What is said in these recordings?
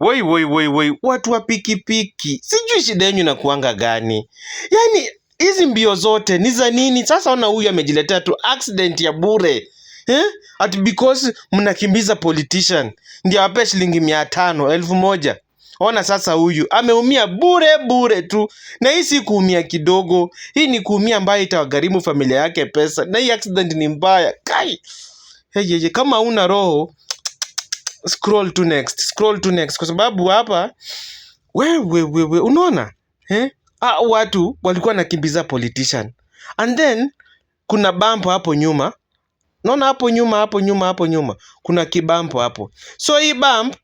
Woi, watu wa pikipiki, sijui shida yenu inakuanga gani? Yaani hizi mbio zote ni za nini? Sasa ona huyu amejiletea tu accident ya bure. At because mnakimbiza politician ndio ape shilingi 500, 1000. Ona sasa huyu ameumia bure tu, na hii si kuumia kidogo, hii ni kuumia ambayo itawagharimu familia yake pesa, na hii accident ni mbaya. Kai, kama una roho scroll to next, kwa sababu hapa wewe unaona watu walikuwa nakimbiza politician, and then kuna bump hapo nyuma. Naona hapo nyuma kuna kibampo hapo. So hii bump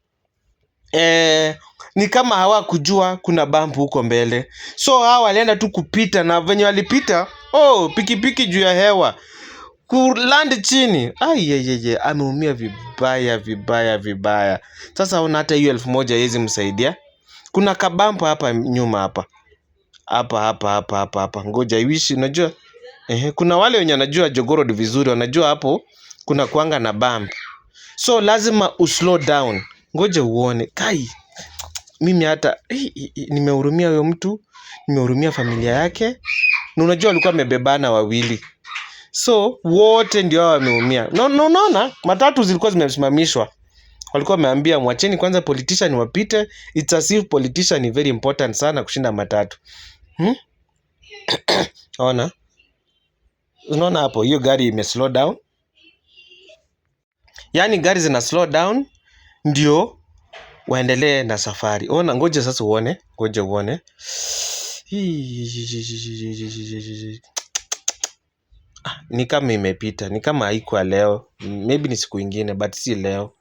ni kama hawakujua kuna bump huko mbele, so hawa walienda tu kupita, na venye walipita pikipiki juu ya hewa kuland chini. Ameumia vibaya. Sasa ona hata hiyo 1000 haiwezi msaidia. Kuna kabampo hapa nyuma hapa. Ngoja iwishi, unajua kuna wale wenye wanajua Jogoo Road vizuri, wanajua hapo kuna kuanga na bump, so lazima uslow down. Ngoja uone. Kai, mimi hata nimehurumia huyo mtu, nimehurumia familia yake, na unajua walikuwa wamebebana wawili, so wote ndio hao wameumia. Unaona matatu zilikuwa zimesimamishwa, walikuwa wameambia mwacheni kwanza politician wapite. It's as if politician ni very important sana kushinda matatu. Unaona hapo hiyo gari ime slow down. Yaani gari zina slow down ndio waendelee na safari. Ona, ngoja sasa uone. Ni kama imepita, ni kama haikuwa leo. Maybe ni siku ingine, but si leo.